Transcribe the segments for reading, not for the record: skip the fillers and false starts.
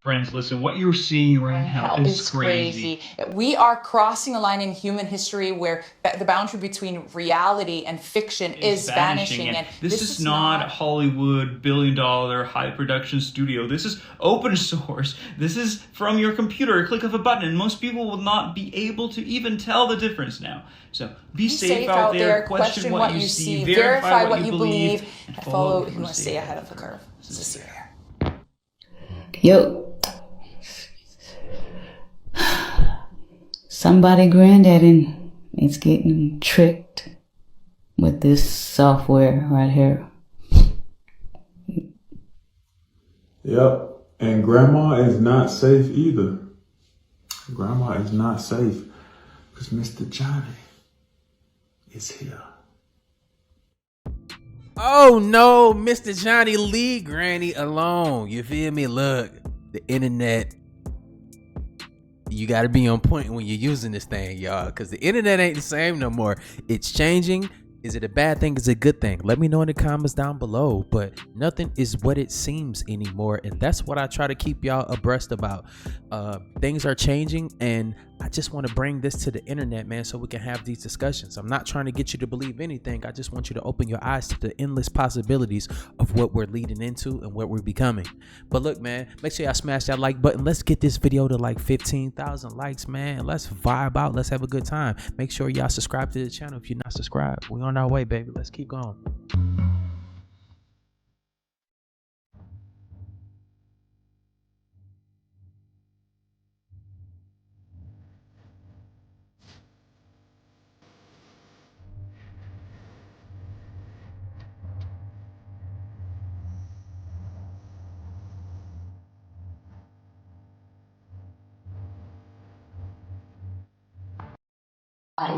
Friends, listen, what you're seeing right now is crazy. We are crossing a line in human history where the boundary between reality and fiction is vanishing. And this is not Hollywood billion-dollar high production studio. This is open source. This is from your computer, a click of a button, and most people will not be able to even tell the difference now. So be safe out there, question what you see, verify what you believe, and follow who will stay ahead of the curve. See you there. Yo. Somebody granddaddy is getting tricked with this software right here. Yep, and grandma is not safe either. Grandma is not safe because Mr. Johnny is here. Oh no, Mr. Johnny, leave Granny alone. You feel me? Look, the internet, you gotta be on point when you're using this thing, y'all, because the internet ain't the same no more. It's changing. Is it a bad thing? Is it a good thing? Let me know in the comments down below. But nothing is what it seems anymore, and that's what I try to keep y'all abreast about. Things are changing, and I just want to bring this to the internet, man, so we can have these discussions. I'm not trying to get you to believe anything. I just want you to open your eyes to the endless possibilities of what we're leading into and what we're becoming. But look, man, make sure y'all smash that like button. Let's get this video to like 15,000 likes, man. Let's vibe out. Let's have a good time. Make sure y'all subscribe to the channel if you're not subscribed. We're on our way, baby. Let's keep going.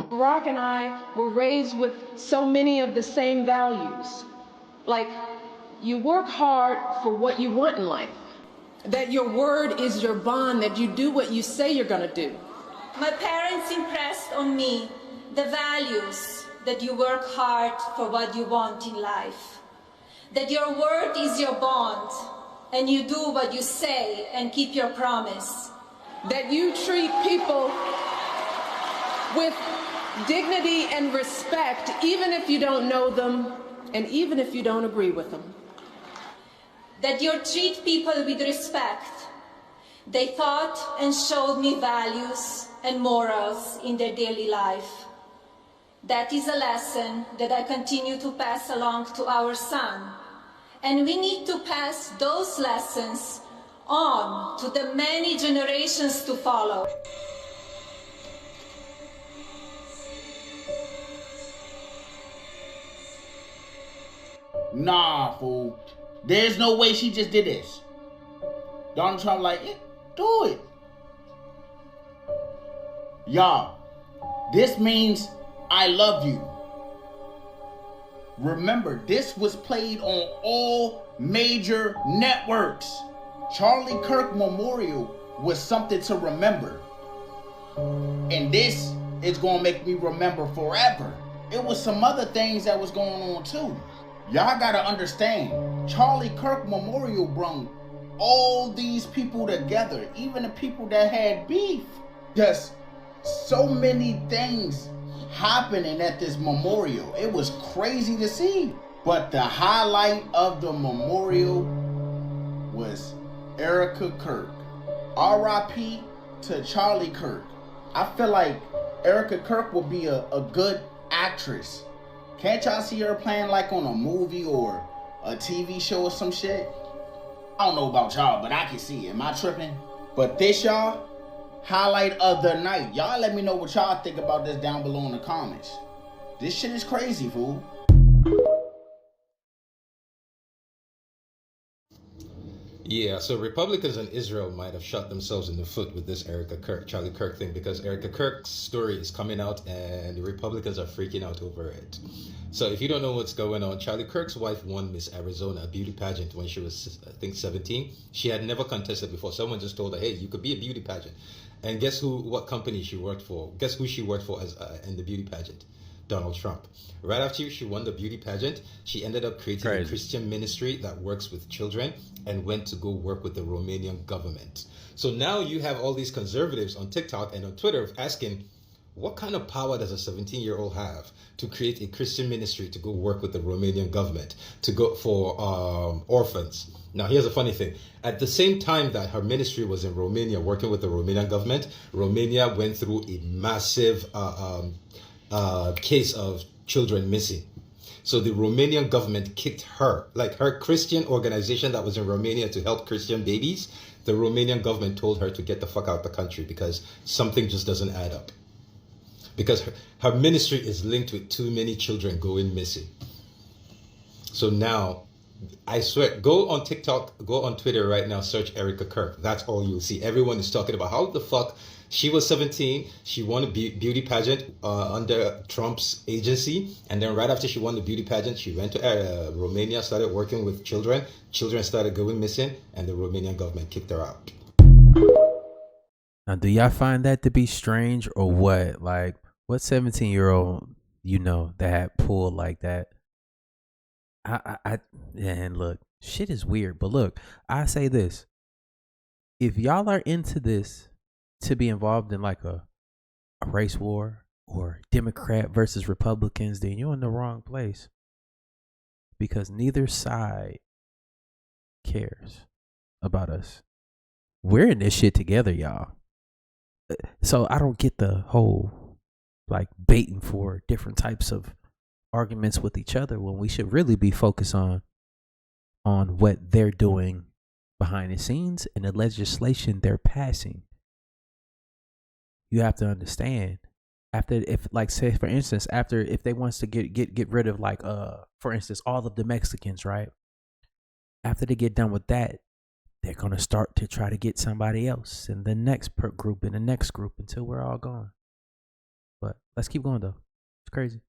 Barack and I were raised with so many of the same values. Like, you work hard for what you want in life. That your word is your bond, that you do what you say you're gonna do. My parents impressed on me the values that you work hard for what you want in life. That your word is your bond, and you do what you say and keep your promise. That you treat people with dignity and respect, even if you don't know them and even if you don't agree with them. That you treat people with respect. They taught and showed me values and morals in their daily life. That is a lesson that I continue to pass along to our son. And we need to pass those lessons on to the many generations to follow. Nah, fool. There's no way she just did this. Donald Trump like, do it. Y'all, this means I love you. Remember, this was played on all major networks. Charlie Kirk Memorial was something to remember. And this is gonna make me remember forever. It was some other things that was going on too. Y'all gotta understand, Charlie Kirk Memorial brought all these people together, even the people that had beef. Just so many things happening at this memorial. It was crazy to see. But the highlight of the memorial was Erica Kirk. R.I.P. to Charlie Kirk. I feel like Erica Kirk would be a good actress. Can't y'all see her playing like on a movie or a TV show or some shit? I don't know about y'all, but I can see it. Am I tripping? But this, y'all, highlight of the night. Y'all let me know what y'all think about this down below in the comments. This shit is crazy, fool. Yeah, so Republicans in Israel might have shot themselves in the foot with this Charlie Kirk thing, because Erica Kirk's story is coming out and the Republicans are freaking out over it. So if you don't know what's going on, Charlie Kirk's wife won Miss Arizona, a beauty pageant, when she was, I think, 17. She had never contested before. Someone just told her, hey, you could be a beauty pageant. And guess what company she worked for? Guess who she worked for in the beauty pageant? Donald Trump. Right after she won the beauty pageant, she ended up creating a Christian ministry that works with children and went to go work with the Romanian government. So now you have all these conservatives on TikTok and on Twitter asking, what kind of power does a 17-year-old have to create a Christian ministry to go work with the Romanian government, to go for orphans? Now, here's a funny thing. At the same time that her ministry was in Romania working with the Romanian government, Romania went through a massive case of children missing. So the Romanian government kicked her, like her Christian organization that was in Romania to help Christian babies. The Romanian government told her to get the fuck out the country because something just doesn't add up. Because her ministry is linked with too many children going missing. So now, I swear, go on TikTok, go on Twitter right now, search Erica Kirk. That's all you'll see. Everyone is talking about how the fuck she was 17. She won a beauty pageant under Trump's agency. And then right after she won the beauty pageant, she went to Romania, started working with children. Children started going missing, and the Romanian government kicked her out. Now, do y'all find that to be strange or what? Like, what 17-year-old that had pulled like that? And look, shit is weird. But look, I say this: if y'all are into this, to be involved in like a race war or Democrat versus Republicans, then you're in the wrong place, because neither side cares about us. We're in this shit together, y'all. So I don't get the whole like baiting for different types of arguments with each other when we should really be focused on what they're doing behind the scenes and the legislation they're passing. You have to understand, if they wants to get rid of like for instance all of the Mexicans, right? After they get done with that, they're gonna start to try to get somebody else in the next group and the next group until we're all gone. But let's keep going though. It's crazy.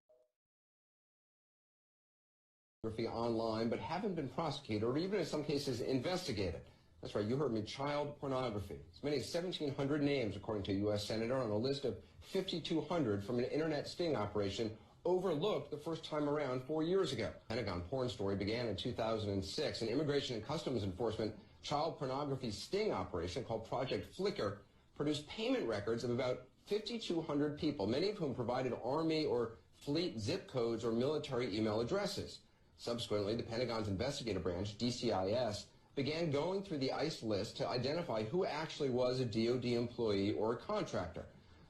Online, but haven't been prosecuted or even in some cases investigated. That's right, you heard me, child pornography. As many as 1,700 names, according to a U.S. Senator, on a list of 5,200 from an internet sting operation overlooked the first time around 4 years ago. Pentagon porn story began in 2006. An Immigration and Customs Enforcement child pornography sting operation called Project Flicker produced payment records of about 5,200 people, many of whom provided Army or fleet zip codes or military email addresses. Subsequently, the Pentagon's investigative branch, DCIS, began going through the ICE list to identify who actually was a DoD employee or a contractor.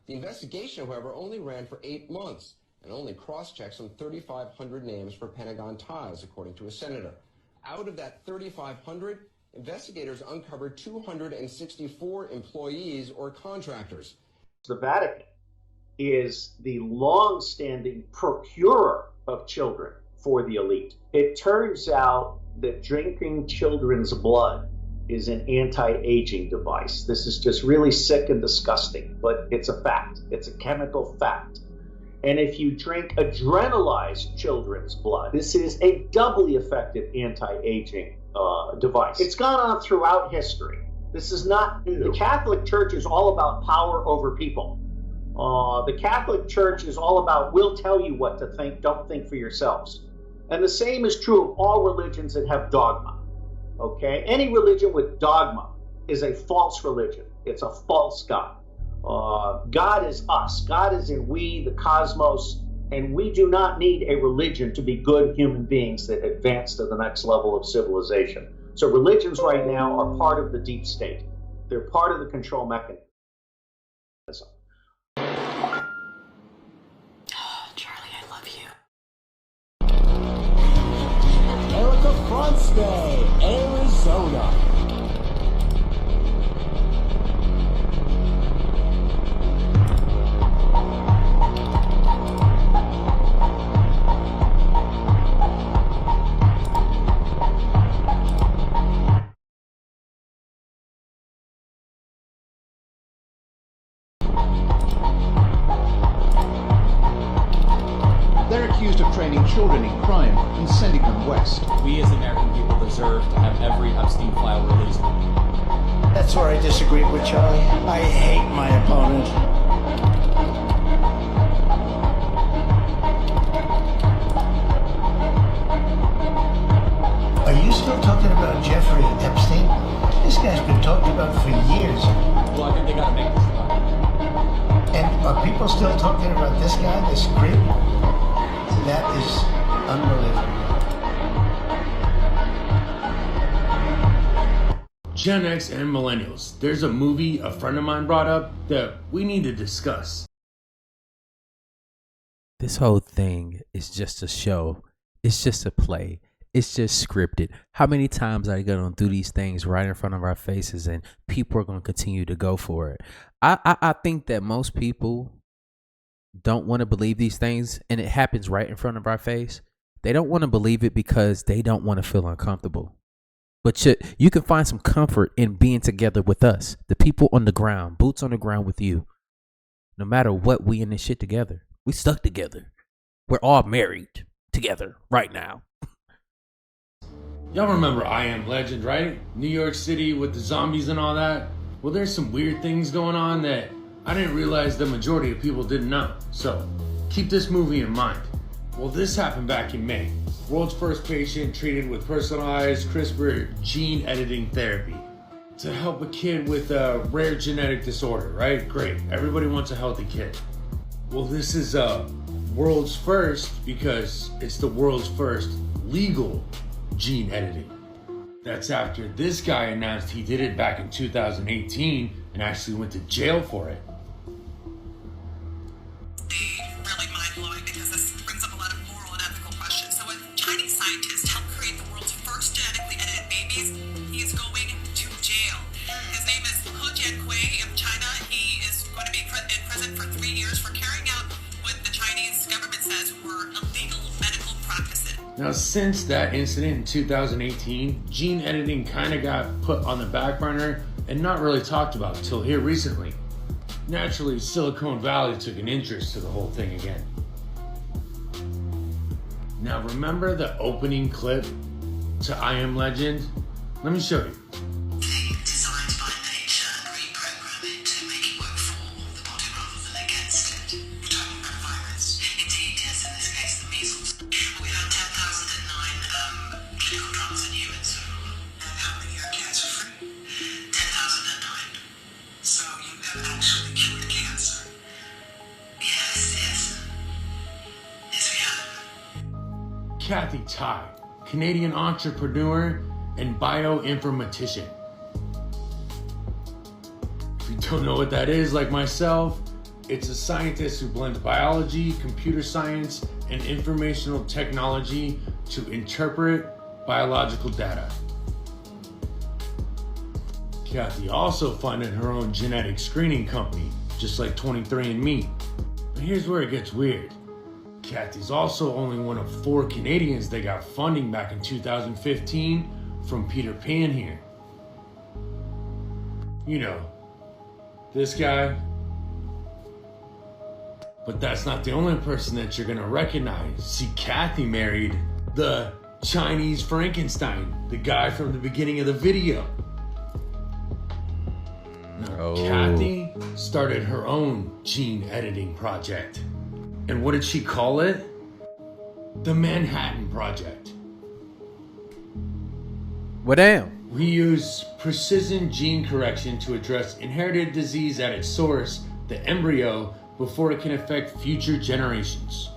The investigation, however, only ran for 8 months and only cross-checked some 3,500 names for Pentagon ties, according to a senator. Out of that 3,500, investigators uncovered 264 employees or contractors. The Vatican is the long-standing procurer of children for the elite. It turns out that drinking children's blood is an anti-aging device. This is just really sick and disgusting, but it's a fact. It's a chemical fact. And if you drink adrenalized children's blood, this is a doubly effective anti-aging device. It's gone on throughout history. This is not, the Catholic Church is all about power over people. The Catholic Church is all about, we'll tell you what to think, don't think for yourselves. And the same is true of all religions that have dogma, okay? Any religion with dogma is a false religion. It's a false God. God is us. God is in we, the cosmos, and we do not need a religion to be good human beings that advance to the next level of civilization. So religions right now are part of the deep state. They're part of the control mechanism. Fronts Day, Arizona. They're accused of training children in crime and sending them west. We as American people deserve to have every Epstein file released. That's where I disagree with Charlie. I hate my opponent. people still talking about this guy, this creep? That is unbelievable. Gen X and millennials. There's a movie a friend of mine brought up that we need to discuss. This whole thing is just a show. It's just a play. It's just scripted. How many times are they going to do these things right in front of our faces and people are going to continue to go for it? I think that most people don't want to believe these things, and it happens right in front of our face. They don't want to believe it because they don't want to feel uncomfortable. But you can find some comfort in being together with us, the people on the ground, boots on the ground with you. No matter what, we in this shit together. We stuck together. We're all married together right now. Y'all remember I Am Legend, right? New York City with the zombies and all that. Well, there's some weird things going on that I didn't realize the majority of people didn't know. So keep this movie in mind. Well, this happened back in May. World's first patient treated with personalized CRISPR gene editing therapy to help a kid with a rare genetic disorder, right? Great. Everybody wants a healthy kid. Well, this is world's first because it's the world's first legal gene editing. That's after this guy announced he did it back in 2018 and actually went to jail for it. Really mind-blowing because this brings up a lot of moral and ethical questions. So a Chinese scientist helped create the world's first genetically edited babies. He is going to jail. His name is He Jiankui of China. He is going to be in prison for 3 years for carrying out what the Chinese government says were illegal medical practices. Now, since that incident in 2018, gene editing kind of got put on the back burner and not really talked about until here recently. Naturally, Silicon Valley took an interest to the whole thing again. Now, remember the opening clip to I Am Legend? Let me show you. Designed by nature and reprogram it to make it work for the body rather than against it. We're talking about a virus. Indeed, yes, in this case, the measles. We had 10,009 clinical trials in humans. How many are cancer-free? 10,009. So you have actually cured cancer. Yes. Yes, we have. Kathy Tai, Canadian entrepreneur and bioinformatician. If you don't know what that is, like myself, it's a scientist who blends biology, computer science, and informational technology to interpret biological data. Kathy also funded her own genetic screening company, just like 23andMe. But here's where it gets weird. Kathy's also only one of 4 Canadians that got funding back in 2015 from Peter Pan here. You know, this guy. But that's not the only person that you're gonna recognize. See, Kathy married the Chinese Frankenstein, the guy from the beginning of the video. Now, Kathy started her own gene editing project. And what did she call it? The Manhattan Project. Well, damn. We use precision gene correction to address inherited disease at its source, the embryo, before it can affect future generations.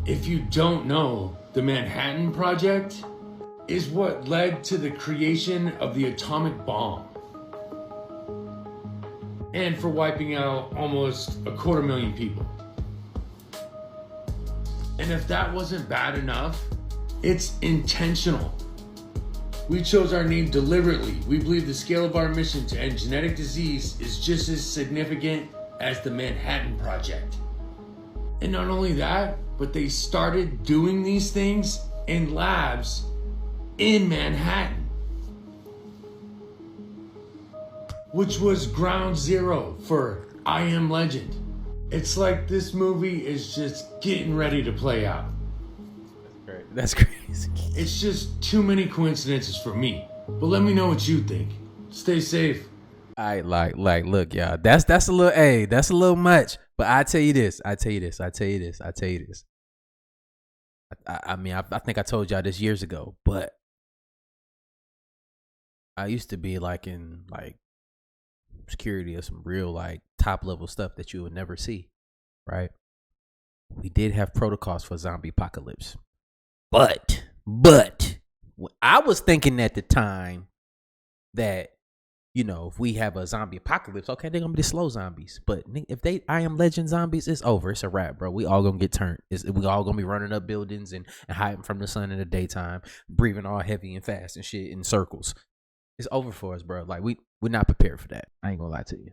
If you don't know, the Manhattan Project is what led to the creation of the atomic bomb and for wiping out almost 250,000 people. And if that wasn't bad enough, it's intentional. We chose our name deliberately. We believe the scale of our mission to end genetic disease is just as significant as the Manhattan Project. And not only that, but they started doing these things in labs in Manhattan, which was ground zero for I Am Legend. It's like this movie is just getting ready to play out. That's crazy. It's just too many coincidences for me. But let me know what you think. Stay safe. I like, look, y'all. That's a little, that's a little much. But I tell you this. I mean, I think I told y'all this years ago, but I used to be like in like security of some real like top level stuff that you would never see, right? We did have protocols for zombie apocalypse. But I was thinking at the time that, you know, if we have a zombie apocalypse, okay, they're gonna be the slow zombies. But if they I Am Legend zombies, it's over. It's a wrap, bro. We all gonna get turned. We all gonna be running up buildings and hiding from the sun in the daytime, breathing all heavy and fast and shit in circles. It's over for us, bro. Like we're not prepared for that. I ain't gonna lie to you.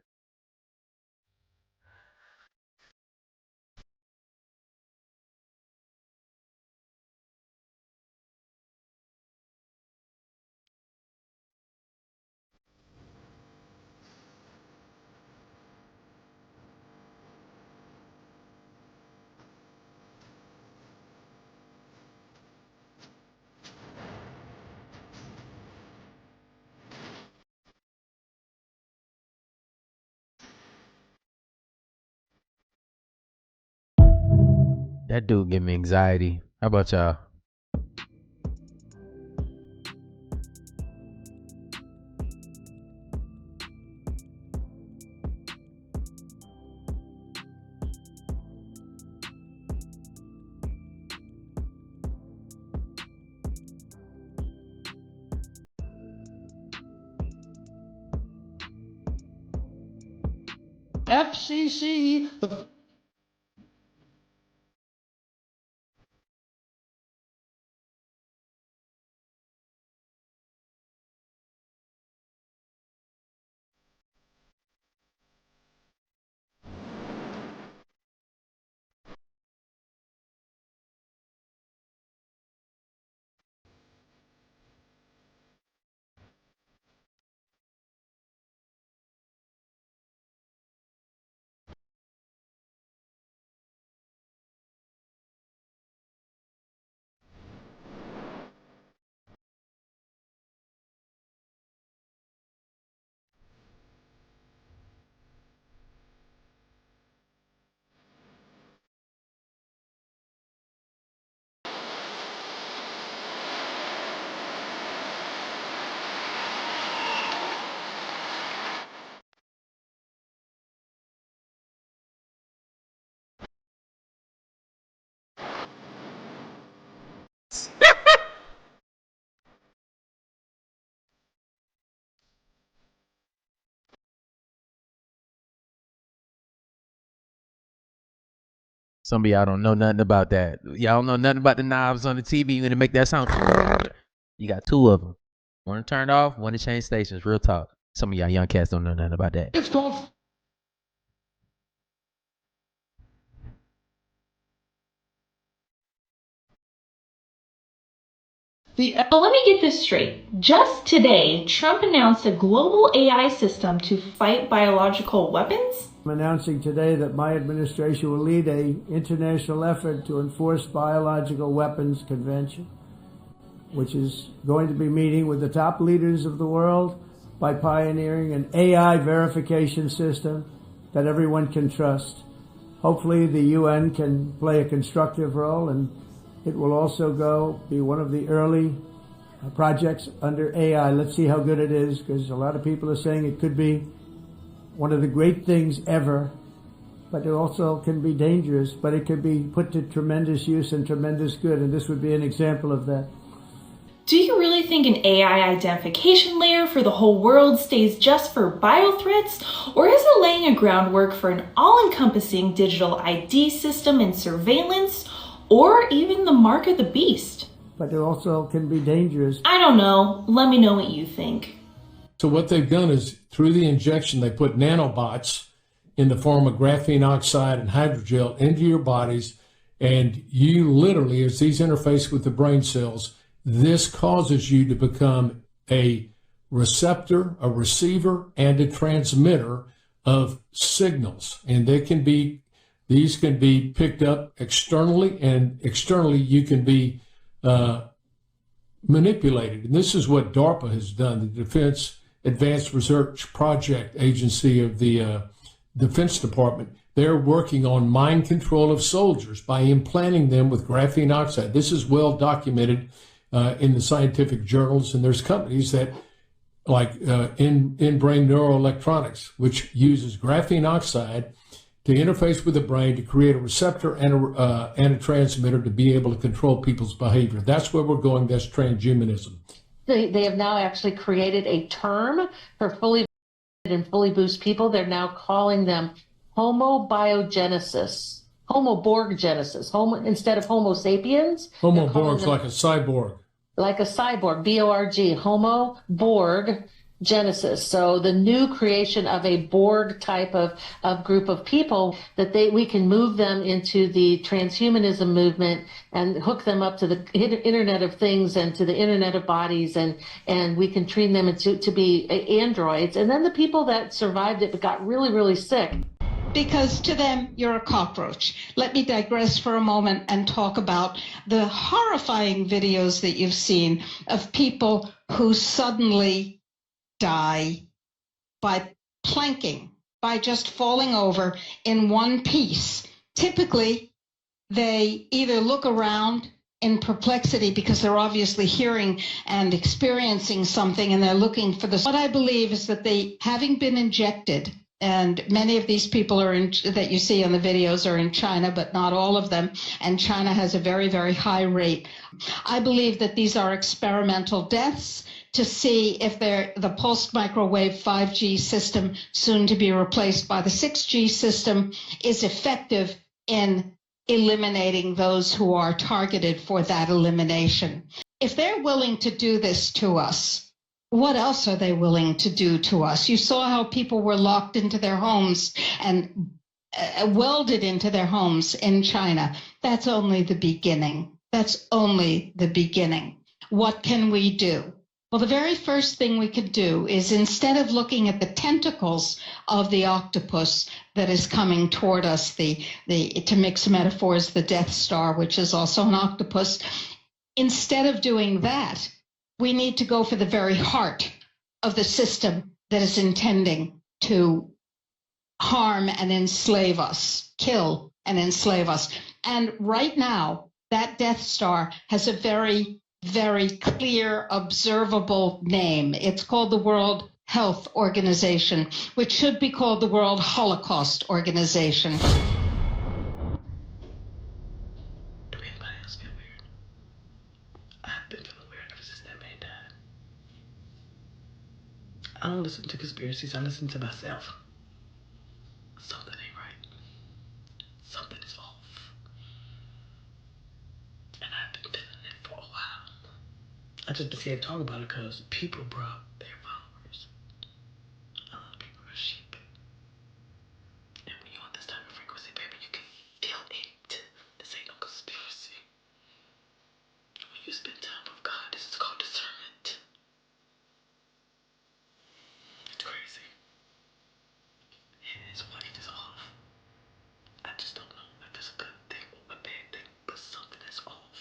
That dude give me anxiety. How about y'all? FCC. Some of y'all don't know nothing about that. Y'all don't know nothing about the knobs on the TV when it make that sound. You got two of them. One to turn off, one to change stations. Real talk. Some of y'all young cats don't know nothing about that. It's called. But let me get this straight. Just today, Trump announced a global AI system to fight biological weapons? I'm announcing today that my administration will lead an international effort to enforce biological weapons convention, which is going to be meeting with the top leaders of the world by pioneering an AI verification system that everyone can trust. Hopefully the UN can play a constructive role, and it will also be one of the early projects under AI. Let's see how good it is, because a lot of people are saying it could be one of the great things ever, but it also can be dangerous, but it can be put to tremendous use and tremendous good, and this would be an example of that. Do you really think an AI identification layer for the whole world stays just for biothreats, or is it laying a groundwork for an all-encompassing digital ID system and surveillance, or even the mark of the beast? But it also can be dangerous. I don't know. Let me know what you think. So what they've done is, through the injection, they put nanobots in the form of graphene oxide and hydrogel into your bodies, and you literally, as these interface with the brain cells, this causes you to become a receptor, a receiver, and a transmitter of signals. And these can be picked up externally, and externally you can be manipulated. And this is what DARPA has done, the Defense Advanced Research Project Agency of the Defense Department. They're working on mind control of soldiers by implanting them with graphene oxide. This is well documented in the scientific journals, and there's companies that like in-brain neuroelectronics, which uses graphene oxide to interface with the brain to create a receptor and a transmitter to be able to control people's behavior. That's where we're going. That's transhumanism. They have now actually created a term for fully and fully boost people. They're now calling them homobiogenesis, homoborggenesis, instead of Homo sapiens. Homoborg's like a cyborg. Like a cyborg, B-O-R-G, Homo Borg Genesis. So the new creation of a Borg type of group of people that we can move them into the transhumanism movement and hook them up to the Internet of Things and to the Internet of Bodies, and we can train them to be androids. And then the people that survived it but got really, really sick. Because to them, you're a cockroach. Let me digress for a moment and talk about the horrifying videos that you've seen of people who suddenly die by planking, by just falling over in one piece. Typically, they either look around in perplexity because they're obviously hearing and experiencing something and they're looking for this. What I believe is that they, having been injected, and many of these people that you see on the videos are in China, but not all of them. And China has a very, very high rate. I believe that these are experimental deaths to see if the pulsed microwave 5G system, soon to be replaced by the 6G system, is effective in eliminating those who are targeted for that elimination. If they're willing to do this to us, what else are they willing to do to us? You saw how people were locked into their homes and welded into their homes in China. That's only the beginning. That's only the beginning. What can we do? Well, the very first thing we could do is, instead of looking at the tentacles of the octopus that is coming toward us, to mix metaphors, the Death Star, which is also an octopus, instead of doing that, we need to go for the very heart of the system that is intending to harm and enslave us, kill and enslave us. And right now, that Death Star has a very, very clear, observable name. It's called the World Health Organization, which should be called the World Holocaust Organization. I don't listen to conspiracies, I listen to myself. Something ain't right. Something is off. And I've been feeling it for a while. I just been scared to talk about it because people, bro, they're followers. A lot of people are sheep. And when you're on this type of frequency, baby, you can feel it. This ain't no conspiracy. When you spend time with God, this is called discernment. It's crazy. His white is off. I just don't know if it's a good thing or a bad thing, but something is off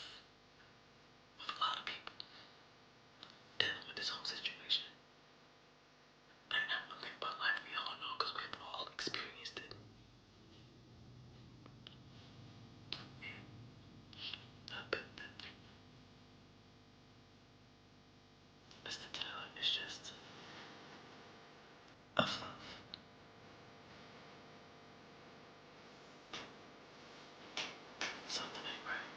with a lot of people dealing with this whole situation. And I'm thinking about life, we all know, because we've all experienced it. Mr. Taylor is just a fluff. Something ain't right.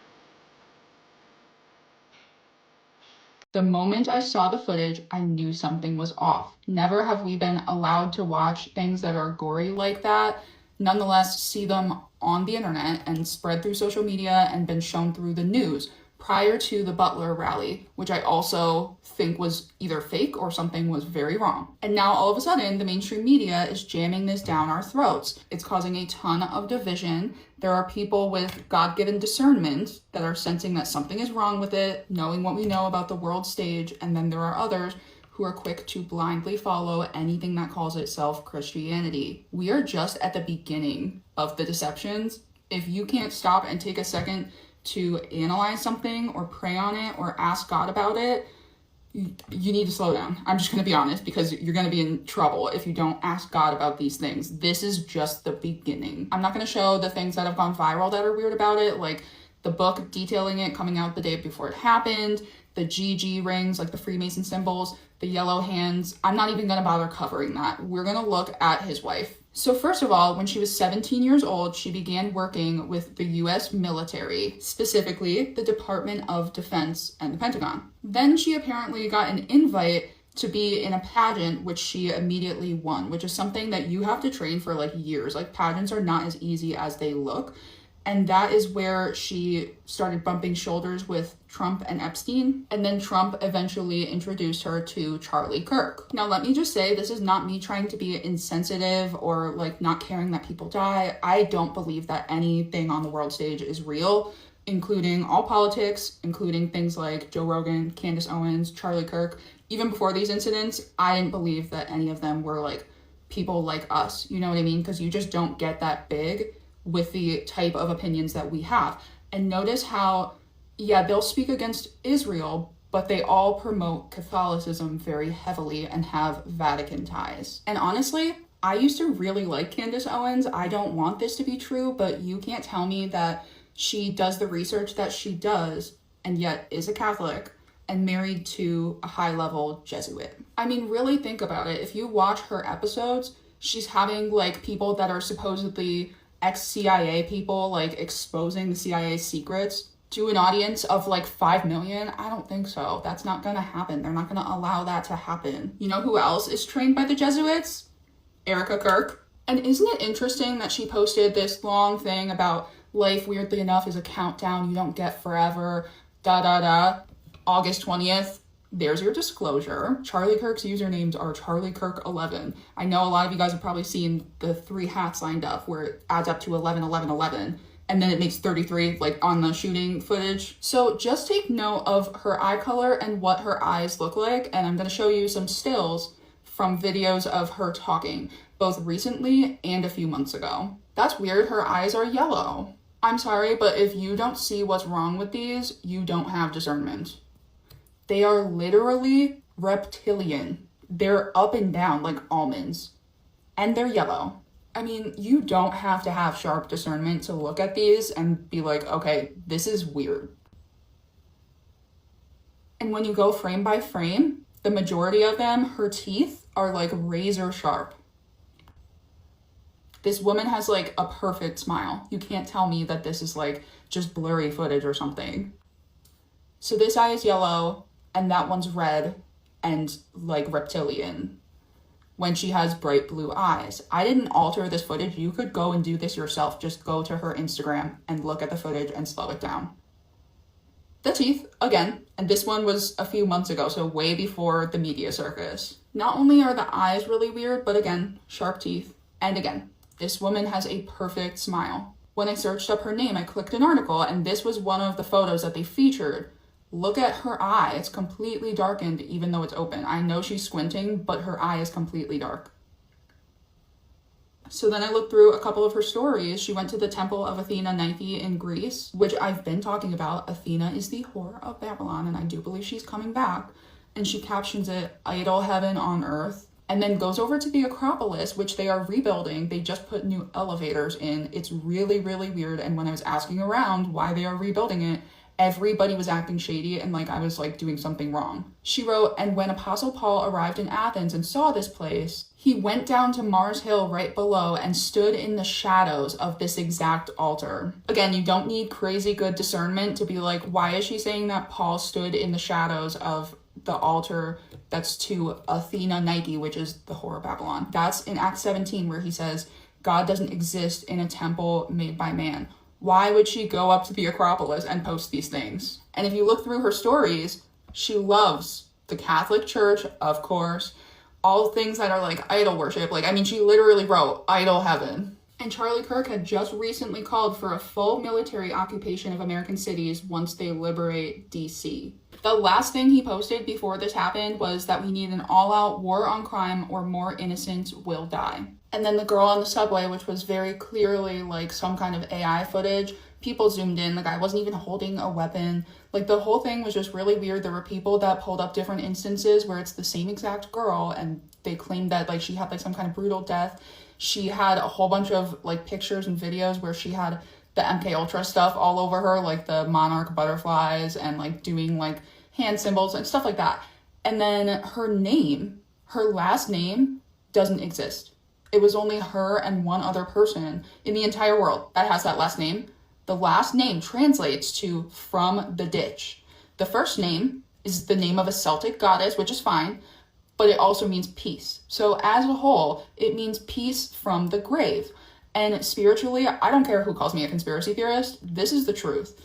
The moment I saw the footage, I knew something was off. Never have we been allowed to watch things that are gory like that, nonetheless see them on the internet and spread through social media and been shown through the news prior to the Butler rally, which I also think was either fake or something was very wrong. And now all of a sudden, the mainstream media is jamming this down our throats. It's causing a ton of division. There are people with God-given discernment that are sensing that something is wrong with it, knowing what we know about the world stage, and then there are others who are quick to blindly follow anything that calls itself Christianity. We are just at the beginning of the deceptions. If you can't stop and take a second to analyze something or pray on it or ask God about it, you need to slow down. I'm just going to be honest, because you're going to be in trouble if you don't ask God about these things. This is just the beginning. I'm not going to show the things that have gone viral that are weird about it, like the book detailing it coming out the day before it happened, the GG rings, like the Freemason symbols, the yellow hands. I'm not even gonna bother covering that. We're gonna look at his wife. So first of all, when she was 17 years old, she began working with the US military, specifically the Department of Defense and the Pentagon. Then she apparently got an invite to be in a pageant, which she immediately won, which is something that you have to train for like years. Like pageants are not as easy as they look. And that is where she started bumping shoulders with Trump and Epstein. And then Trump eventually introduced her to Charlie Kirk. Now, let me just say, this is not me trying to be insensitive or like not caring that people die. I don't believe that anything on the world stage is real, including all politics, including things like Joe Rogan, Candace Owens, Charlie Kirk. Even before these incidents, I didn't believe that any of them were like people like us. You know what I mean? Because you just don't get that big with the type of opinions that we have. And notice how, yeah, they'll speak against Israel, but they all promote Catholicism very heavily and have Vatican ties. And honestly, I used to really like Candace Owens. I don't want this to be true, but you can't tell me that she does the research that she does and yet is a Catholic and married to a high-level Jesuit. I mean, really think about it. If you watch her episodes, she's having like people that are supposedly ex-CIA people like exposing the CIA's secrets to an audience of like 5 million. I don't think so. That's not gonna happen. They're not gonna allow that to happen. You know who else is trained by the Jesuits? Erica Kirk. And isn't it interesting that she posted this long thing about life, weirdly enough, is a countdown you don't get forever, August 20th. There's your disclosure. Charlie Kirk's usernames are Charlie Kirk 11. I know a lot of you guys have probably seen the 3 hats lined up where it adds up to 11, 11, 11, and then it makes 33 like on the shooting footage. So just take note of her eye color and what her eyes look like, and I'm going to show you some stills from videos of her talking, both recently and a few months ago. That's weird, her eyes are yellow. I'm sorry, but if you don't see what's wrong with these, you don't have discernment. They are literally reptilian. They're up and down like almonds. And they're yellow. I mean, you don't have to have sharp discernment to look at these and be like, okay, this is weird. And when you go frame by frame, the majority of them, her teeth are like razor sharp. This woman has like a perfect smile. You can't tell me that this is like just blurry footage or something. So this eye is yellow, and that one's red and like reptilian when she has bright blue eyes. I didn't alter this footage. You could go and do this yourself. Just go to her Instagram and look at the footage and slow it down. The teeth, again, and this one was a few months ago, so way before the media circus. Not only are the eyes really weird, but again, sharp teeth. And again, this woman has a perfect smile. When I searched up her name, I clicked an article, and this was one of the photos that they featured. Look at her eye. It's completely darkened even though it's open. I know she's squinting, but her eye is completely dark. So then I looked through a couple of her stories. She went to the temple of Athena Nike in Greece, which I've been talking about. Athena is the whore of Babylon, and I do believe she's coming back. And she captions it, idol heaven on earth, and then goes over to the Acropolis, which they are rebuilding. They just put new elevators in. It's really, really weird. And when I was asking around why they are rebuilding it, everybody was acting shady and like I was like doing something wrong. She wrote, and when Apostle Paul arrived in Athens and saw this place, he went down to Mars Hill right below and stood in the shadows of this exact altar. Again, you don't need crazy good discernment to be like, why is she saying that Paul stood in the shadows of the altar that's to Athena Nike, which is the whore of Babylon? That's in Acts 17 where he says, God doesn't exist in a temple made by man. Why would she go up to the Acropolis and post these things? And if you look through her stories, she loves the Catholic Church, of course, all things that are like idol worship. Like, I mean, she literally wrote idol heaven. And Charlie Kirk had just recently called for a full military occupation of American cities once they liberate DC. The last thing he posted before this happened was that we need an all-out war on crime or more innocents will die. And then the girl on the subway, which was very clearly like some kind of AI footage, people zoomed in, the guy wasn't even holding a weapon. Like the whole thing was just really weird. There were people that pulled up different instances where it's the same exact girl and they claimed that like she had like some kind of brutal death. She had a whole bunch of like pictures and videos where she had the MK Ultra stuff all over her, like the monarch butterflies and like doing like hand symbols and stuff like that. And then her name, her last name, doesn't exist. It was only her and one other person in the entire world that has that last name. The last name translates to from the ditch. The first name is the name of a Celtic goddess, which is fine, but it also means peace. So as a whole, it means peace from the grave. And spiritually, I don't care who calls me a conspiracy theorist, this is the truth.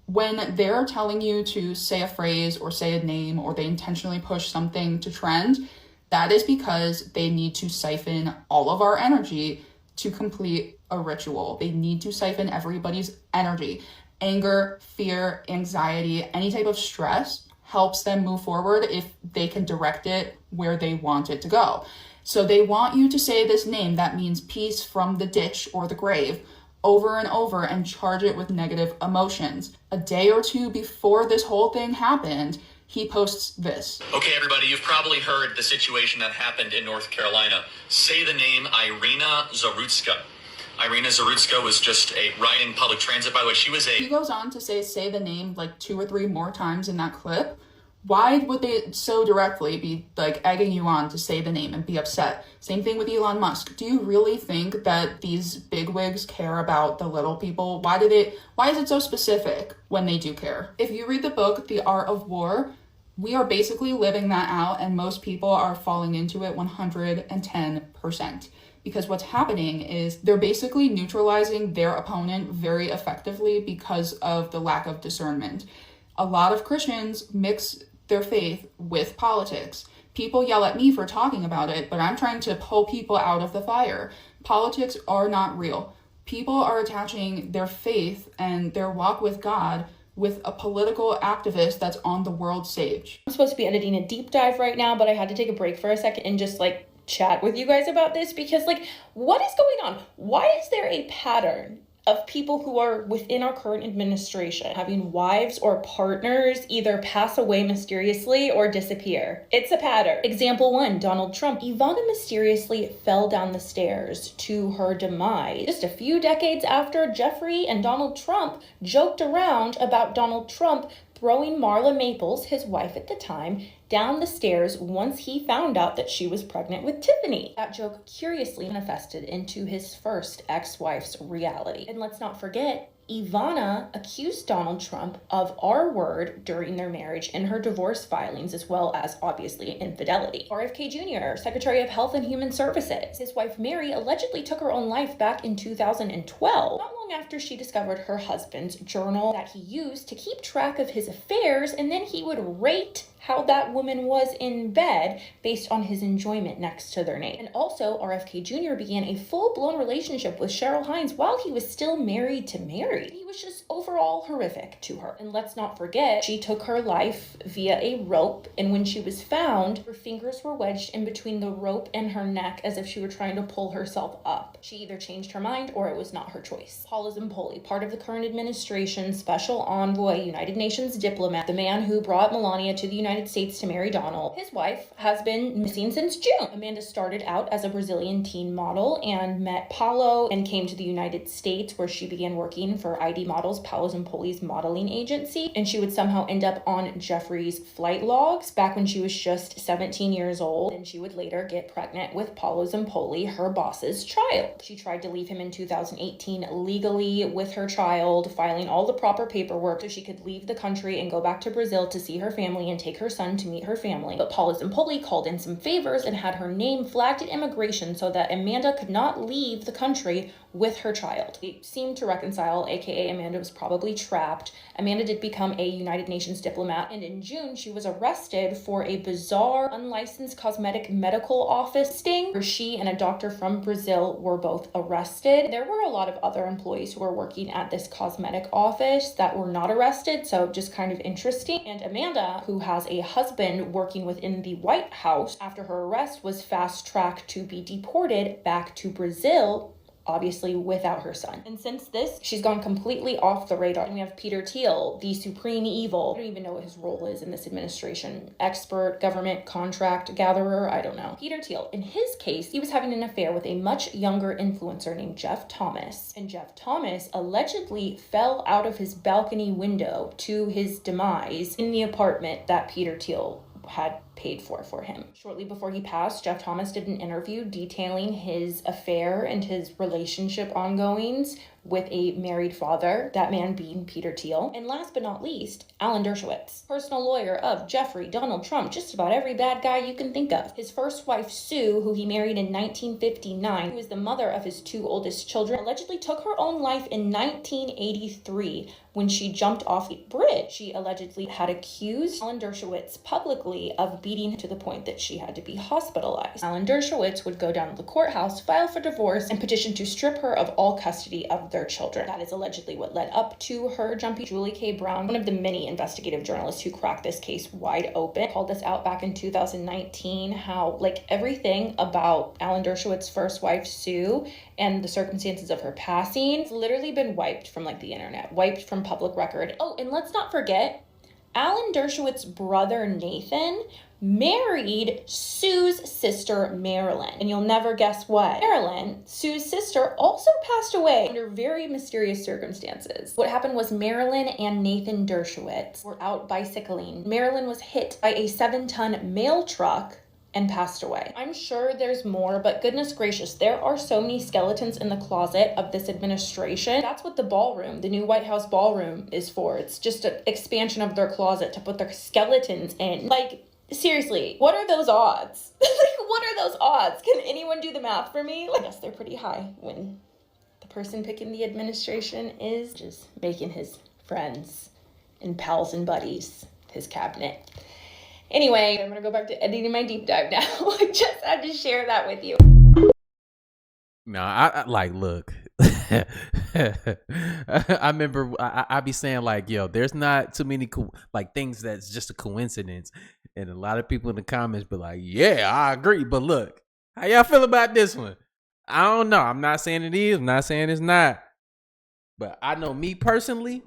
When they're telling you to say a phrase or say a name, or they intentionally push something to trend, that is because they need to siphon all of our energy to complete a ritual. They need to siphon everybody's energy. Anger, fear, anxiety, any type of stress helps them move forward if they can direct it where they want it to go. So they want you to say this name that means peace from the ditch or the grave over and over and charge it with negative emotions. A day or two before this whole thing happened, he posts this. Okay, everybody, you've probably heard the situation that happened in North Carolina. Say the name Irina Zarutska. Irina Zarutska was just riding public transit. By the way, she was He goes on to say the name like 2 or 3 more times in that clip. Why would they so directly be like egging you on to say the name and be upset? Same thing with Elon Musk. Do you really think that these bigwigs care about the little people? Why is it so specific when they do care? If you read the book, The Art of War, we are basically living that out, and most people are falling into it 110%. Because what's happening is they're basically neutralizing their opponent very effectively because of the lack of discernment. A lot of Christians mix their faith with politics. People yell at me for talking about it, but I'm trying to pull people out of the fire. Politics are not real. People are attaching their faith and their walk with God with a political activist that's on the world stage. I'm supposed to be editing a deep dive right now, but I had to take a break for a second and just chat with you guys about this because what is going on? Why is there a pattern of people who are within our current administration having wives or partners either pass away mysteriously or disappear? It's a pattern. Example 1, Donald Trump. Ivana mysteriously fell down the stairs to her demise just a few decades after Jeffrey and Donald Trump joked around about Donald Trump throwing Marla Maples, his wife at the time, down the stairs once he found out that she was pregnant with Tiffany. That joke curiously manifested into his first ex-wife's reality. And let's not forget, Ivana accused Donald Trump of R-word during their marriage in her divorce filings, as well as, obviously, infidelity. RFK Jr., Secretary of Health and Human Services. His wife, Mary, allegedly took her own life back in 2012, not long after she discovered her husband's journal that he used to keep track of his affairs, and then he would rate how that woman was in bed based on his enjoyment next to their name. And also, RFK Jr. began a full-blown relationship with Cheryl Hines while he was still married to Mary. He was just overall horrific to her. And let's not forget, she took her life via a rope, and when she was found, her fingers were wedged in between the rope and her neck as if she were trying to pull herself up. She either changed her mind or it was not her choice. Paul Zampoli, part of the current administration, special envoy, United Nations diplomat, the man who brought Melania to the United States to marry Donald. His wife has been missing since June. Amanda started out as a Brazilian teen model and met Paulo and came to the United States, where she began working for ID Models, Paulo Zampoli's modeling agency, and she would somehow end up on Jeffrey's flight logs back when she was just 17 years old, and she would later get pregnant with Paulo Zampoli, her boss's child. She tried to leave him in 2018 legally with her child, filing all the proper paperwork so she could leave the country and go back to Brazil to see her family and take her son to meet her family. But Paula Zampoli called in some favors and had her name flagged at immigration so that Amanda could not leave the country with her child. They seemed to reconcile, aka Amanda was probably trapped. Amanda did become a United Nations diplomat, and in June she was arrested for a bizarre unlicensed cosmetic medical office sting where she and a doctor from Brazil were both arrested. There were a lot of other employees who were working at this cosmetic office that were not arrested, so just kind of interesting. And Amanda, who has a husband working within the White House, after her arrest was fast-tracked to be deported back to Brazil obviously without her son. And since this, she's gone completely off the radar. And we have Peter Thiel, the supreme evil. I don't even know what his role is in this administration. Expert, government, contract gatherer, I don't know. Peter Thiel, in his case, he was having an affair with a much younger influencer named Jeff Thomas. And Jeff Thomas allegedly fell out of his balcony window to his demise in the apartment that Peter Thiel had paid for him. Shortly before he passed, Jeff Thomas did an interview detailing his affair and his relationship ongoings with a married father, that man being Peter Thiel. And last but not least, Alan Dershowitz, personal lawyer of Jeffrey, Donald Trump, just about every bad guy you can think of. His first wife, Sue, who he married in 1959, who is the mother of his 2 oldest children, allegedly took her own life in 1983 when she jumped off a bridge. She allegedly had accused Alan Dershowitz publicly of beating her to the point that she had to be hospitalized. Alan Dershowitz would go down to the courthouse, file for divorce, and petition to strip her of all custody of their children. That is allegedly what led up to her jumping. Julie K. Brown, one of the many investigative journalists who cracked this case wide open, called this out back in 2019, how everything about Alan Dershowitz's first wife, Sue, and the circumstances of her passing has literally been wiped from the internet, wiped from public record. Oh, and let's not forget, Alan Dershowitz's brother, Nathan, married Sue's sister, Marilyn. And you'll never guess what. Marilyn, Sue's sister, also passed away under very mysterious circumstances. What happened was Marilyn and Nathan Dershowitz were out bicycling. Marilyn was hit by a 7-ton mail truck and passed away. I'm sure there's more, but goodness gracious, there are so many skeletons in the closet of this administration. That's what the ballroom, the new White House ballroom, is for. It's just an expansion of their closet to put their skeletons in. Seriously, what are those odds? What are those odds? Can anyone do the math for me? I guess they're pretty high when the person picking the administration is just making his friends and pals and buddies his cabinet. Anyway, I'm gonna go back to editing my deep dive now. I just had to share that with you. No, I look. I remember I be saying yo, there's not too many things that's just a coincidence, and a lot of people in the comments be like, yeah, I agree, but look, how y'all feel about this one? I don't know. I'm not saying it is. I'm not saying it's not, but I know me personally,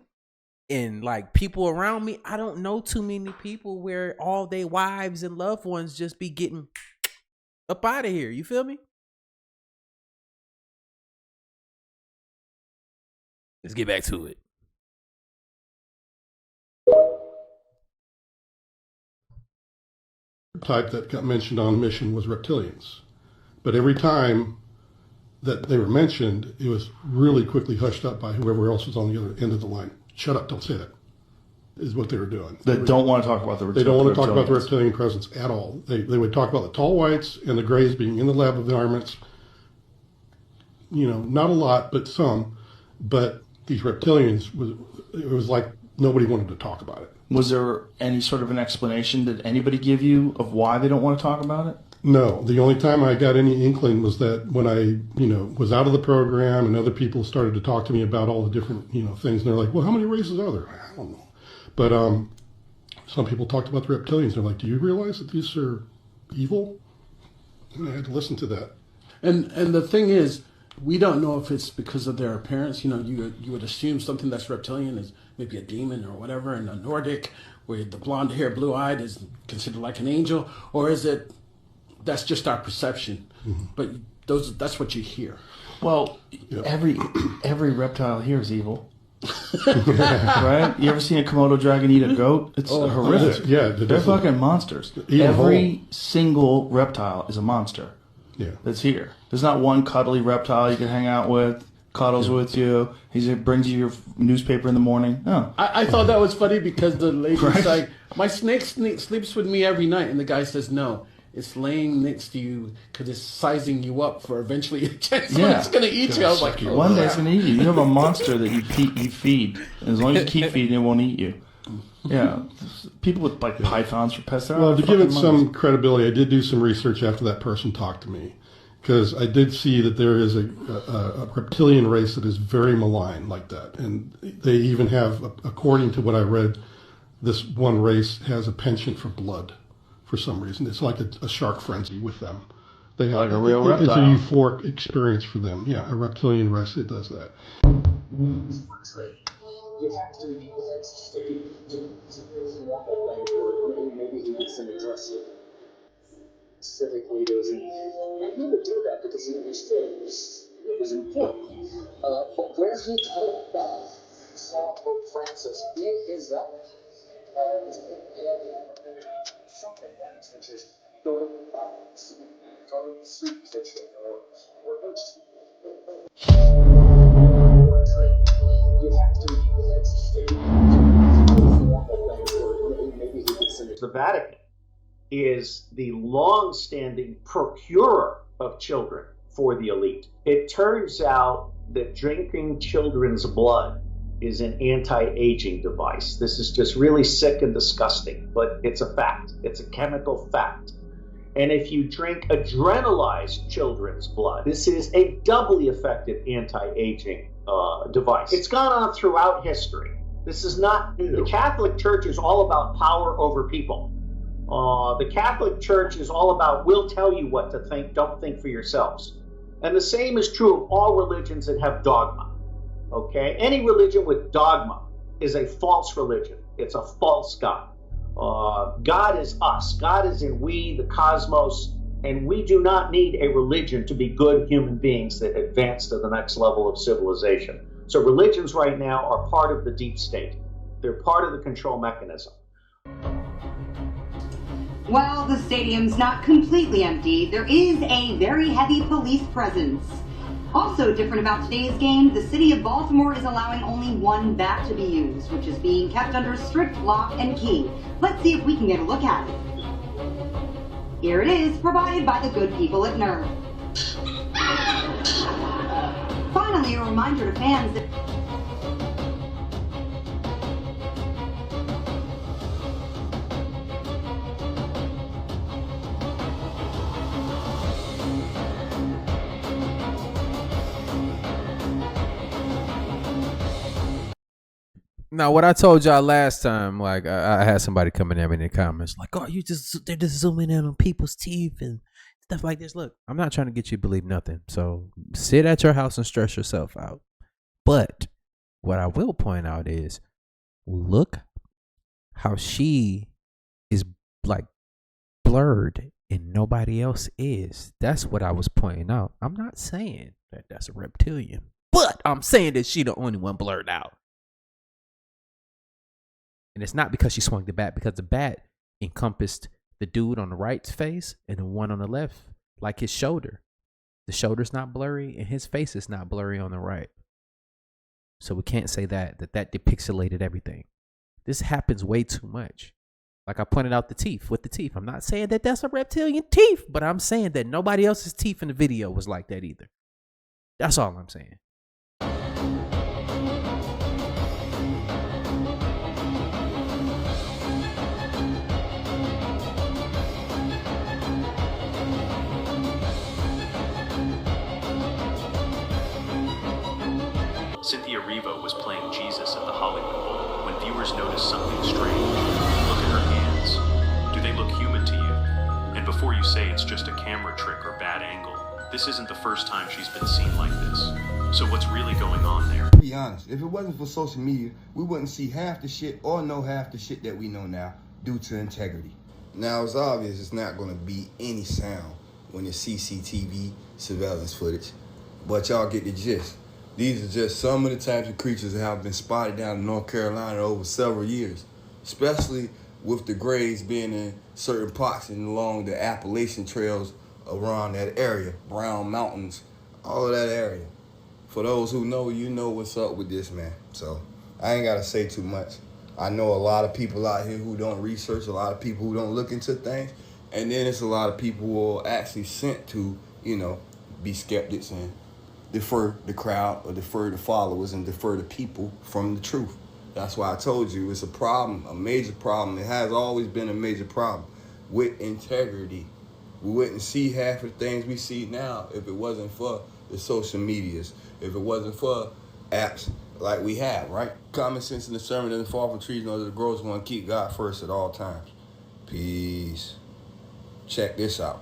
and people around me, I don't know too many people where all their wives and loved ones just be getting up out of here. You feel me? Let's get back to it. Type that got mentioned on Mission was reptilians. But every time that they were mentioned, it was really quickly hushed up by whoever else was on the other end of the line. Shut up, don't say that, is what they were doing. They don't want to talk about the reptilians. They don't want to talk about the reptilian presence at all. They would talk about the tall whites and the grays being in the lab environments. Not a lot, but some. But these reptilians, it was like nobody wanted to talk about it. Was there any sort of an explanation that anybody give you of why they don't want to talk about it? No. The only time I got any inkling was that when I, was out of the program and other people started to talk to me about all the different, things. And they're like, well, how many races are there? I don't know. But some people talked about the reptilians. They're like, do you realize that these are evil? And I had to listen to that. And the thing is, we don't know if it's because of their appearance. You would assume something that's reptilian is maybe a demon or whatever, and a Nordic, where the blonde hair, blue-eyed is considered like an angel, or is it that's just our perception? Mm-hmm. But that's what you hear. Well, every reptile here is evil. Right? You ever seen a Komodo dragon eat a goat? It's horrific. Yeah, they're fucking monsters. Every single reptile is a monster. Yeah, that's here. There's not one cuddly reptile you can hang out with, cuddles with you. He brings you your newspaper in the morning. No. I thought that was funny because the lady's like, my snake sleeps with me every night. And the guy says, no, it's laying next to you because it's sizing you up for eventually a chance when it's going to eat you. I was like, one day it's going to eat you. You have a monster that you feed. And as long as you keep feeding, it won't eat you. Yeah, people with pythons for pets. Well, to give it some credibility, I did do some research after that person talked to me, because I did see that there is a reptilian race that is very malign like that, and they even have, according to what I read, this one race has a penchant for blood for some reason. It's like a shark frenzy with them. They have, Like a real it's a reptile. euphoric experience for them. Yeah, a reptilian rest, it does that. Civic leaders, and I never do that because he understood it was important. But where he talked about Saint Pope Francis, he is that something which is The Vatican is the long-standing procurer of children for the elite. It turns out that drinking children's blood is an anti-aging device. This is just really sick and disgusting, but it's a fact. It's a chemical fact. And if you drink adrenalized children's blood, this is a doubly effective anti-aging device. It's gone on throughout history. This is not, the Catholic Church is all about power over people. The Catholic Church is all about, we'll tell you what to think, don't think for yourselves. And the same is true of all religions that have dogma. Okay? Any religion with dogma is a false religion. It's a false God. God is us. God is in we, the cosmos, and we do not need a religion to be good human beings that advance to the next level of civilization. So religions right now are part of the deep state. They're part of the control mechanism. While the stadium's not completely empty, there is a very heavy police presence. Also different about today's game, the city of Baltimore is allowing only one bat to be used, which is being kept under strict lock and key. Let's see if we can get a look at it. Here it is, provided by the good people at Nerve. Finally, a reminder to fans that Now, what I told y'all last time, like I had somebody coming at me in the comments, like, "Oh, they're just zooming in on people's teeth and stuff like this." Look, I'm not trying to get you to believe nothing. So sit at your house and stress yourself out. But what I will point out is, look how she is like blurred and nobody else is. That's what I was pointing out. I'm not saying that that's a reptilian, but I'm saying that she the only one blurred out. And it's not because she swung the bat, because the bat encompassed the dude on the right's face and the one on the left, like his shoulder. The shoulder's not blurry and his face is not blurry on the right. So we can't say that depixelated everything. This happens way too much. Like I pointed out with the teeth. I'm not saying that that's a reptilian teeth, but I'm saying that nobody else's teeth in the video was like that either. That's all I'm saying. Cynthia Erivo was playing Jesus at the Hollywood Bowl when viewers noticed something strange. Look at her hands. Do they look human to you? And before you say it's just a camera trick or bad angle, this isn't the first time she's been seen like this. So what's really going on there? To be honest, if it wasn't for social media, we wouldn't see half the shit or know half the shit that we know now due to integrity. Now, it's obvious it's not going to be any sound when it's CCTV surveillance footage, but y'all get the gist. These are just some of the types of creatures that have been spotted down in North Carolina over several years, especially with the graves being in certain parts and along the Appalachian trails around that area, Brown Mountains, all of that area. For those who know, you know what's up with this, man. So I ain't got to say too much. I know a lot of people out here who don't research, a lot of people who don't look into things, and then it's a lot of people who are actually sent to, be skeptics and defer the crowd or defer the followers and defer the people from the truth. That's why I told you it's a problem, a major problem. It has always been a major problem with integrity. We wouldn't see half of the things we see now if it wasn't for the social medias, if it wasn't for apps like we have, right? Common sense in the sermon doesn't fall from trees, nor does it grow. It's going to keep God first at all times. Peace. Check this out.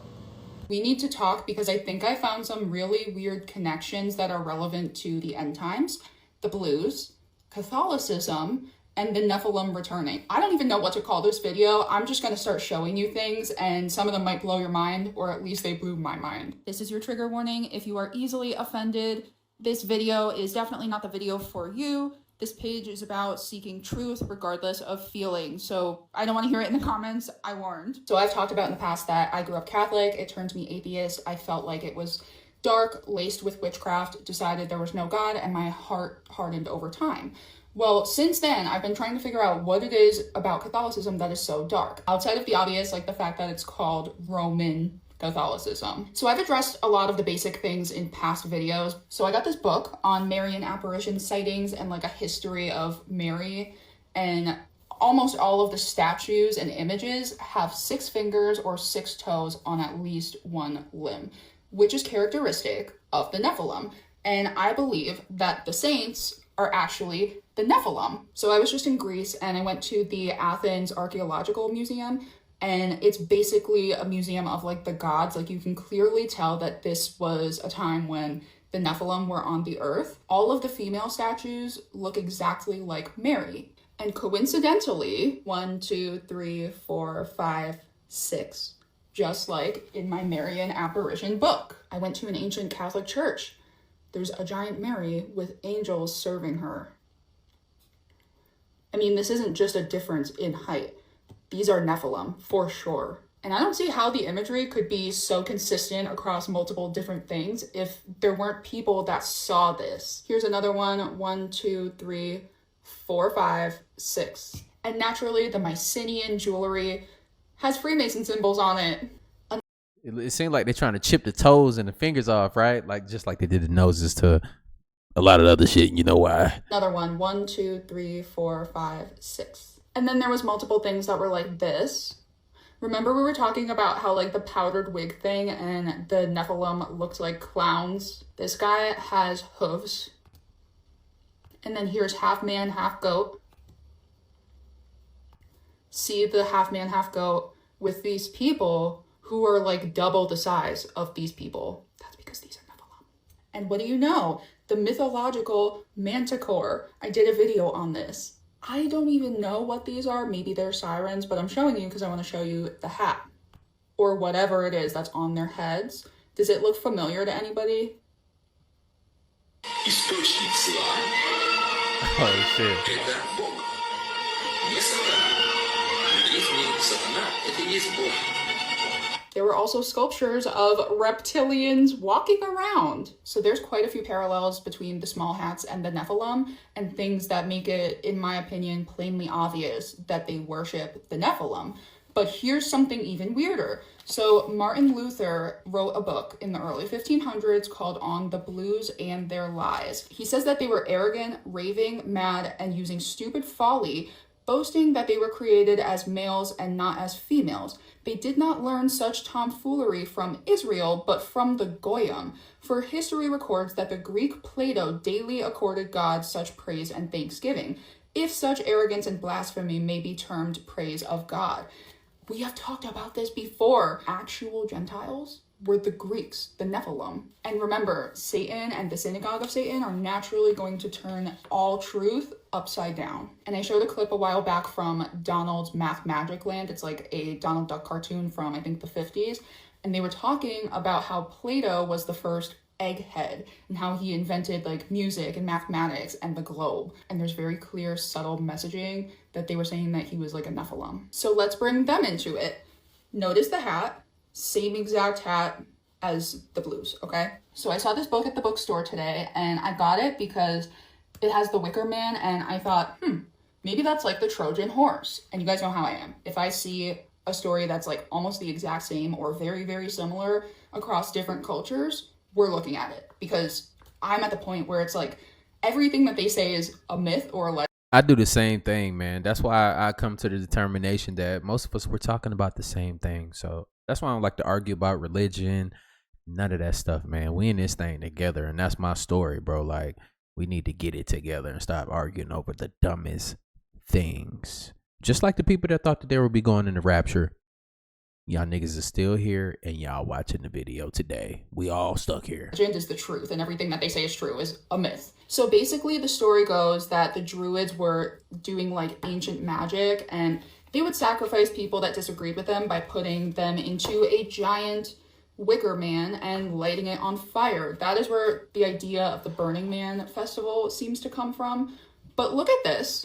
We need to talk because I think I found some really weird connections that are relevant to the end times, the blues, Catholicism, and the Nephilim returning. I don't even know what to call this video. I'm just gonna start showing you things and some of them might blow your mind, or at least they blew my mind. This is your trigger warning. If you are easily offended, this video is definitely not the video for you. This page is about seeking truth regardless of feeling. So I don't want to hear it in the comments, I warned. So I've talked about in the past that I grew up Catholic, it turned me atheist. I felt like it was dark, laced with witchcraft, decided there was no God, and my heart hardened over time. Well, since then, I've been trying to figure out what it is about Catholicism that is so dark. Outside of the obvious, like the fact that it's called Roman Catholicism. So I've addressed a lot of the basic things in past videos. So I got this book on Marian apparition sightings and like a history of Mary, and almost all of the statues and images have 6 fingers or 6 toes on at least one limb, which is characteristic of the Nephilim. And I believe that the saints are actually the Nephilim. So I was just in Greece and I went to the Athens Archaeological Museum, and it's basically a museum of like the gods. Like you can clearly tell that this was a time when the Nephilim were on the earth. All of the female statues look exactly like Mary. And coincidentally, 1, 2, 3, 4, 5, 6, just like in my Marian apparition book. I went to an ancient Catholic church. There's a giant Mary with angels serving her. I mean, this isn't just a difference in height. These are Nephilim, for sure. And I don't see how the imagery could be so consistent across multiple different things if there weren't people that saw this. Here's another one, 1, 2, 3, 4, 5, 6. And naturally, the Mycenaean jewelry has Freemason symbols on it. It seemed like they're trying to chip the toes and the fingers off, right? Like just like they did the noses to a lot of other shit. You know why? Another one, 1, 2, 3, 4, 5, 6. And then there was multiple things that were like this. Remember we were talking about how like the powdered wig thing and the Nephilim looked like clowns? This guy has hooves. And then here's half man, half goat. See the half man, half goat with these people who are like double the size of these people. That's because these are Nephilim. And what do you know? The mythological manticore. I did a video on this. I don't even know what these are. Maybe they're sirens, but I'm showing you because I want to show you the hat or whatever it is that's on their heads. Does it look familiar to anybody? Oh shit. There were also sculptures of reptilians walking around. So there's quite a few parallels between the small hats and the Nephilim, and things that make it, in my opinion, plainly obvious that they worship the Nephilim. But here's something even weirder. So Martin Luther wrote a book in the early 1500s called On the Blues and Their Lies. He says that they were arrogant, raving, mad, and using stupid folly, boasting that they were created as males and not as females. They did not learn such tomfoolery from Israel, but from the Goyim. For history records that the Greek Plato daily accorded God such praise and thanksgiving, if such arrogance and blasphemy may be termed praise of God. We have talked about this before. Actual Gentiles were the Greeks, the Nephilim. And remember, Satan and the synagogue of Satan are naturally going to turn all truth upside down. And I showed a clip a while back from Donald's Math Magic Land. It's like a Donald Duck cartoon from, I think, the 50s. And they were talking about how Plato was the first egghead and how he invented like music and mathematics and the globe. And there's very clear, subtle messaging that they were saying that he was like a Nephilim. So let's bring them into it. Notice the hat. Same exact hat as the blues, okay? So I saw this book at the bookstore today and I got it because it has the Wicker Man and I thought, maybe that's like the Trojan horse. And you guys know how I am. If I see a story that's like almost the exact same or very, very similar across different cultures, we're looking at it because I'm at the point where it's like everything that they say is a myth or a legend. I do the same thing, man. That's why I come to the determination that most of us, we're talking about the same thing. So that's why I don't like to argue about religion, none of that stuff, man. We in this thing together, and that's my story, bro. Like, we need to get it together and stop arguing over the dumbest things. Just like the people that thought that they would be going in the rapture Y'all niggas is still here and y'all watching the video today. We all stuck here. Legend is the truth, and everything that they say is true is a myth. So basically the story goes that the Druids were doing like ancient magic, and they would sacrifice people that disagreed with them by putting them into a giant wicker man and lighting it on fire. That is where the idea of the Burning Man festival seems to come from. But look at this.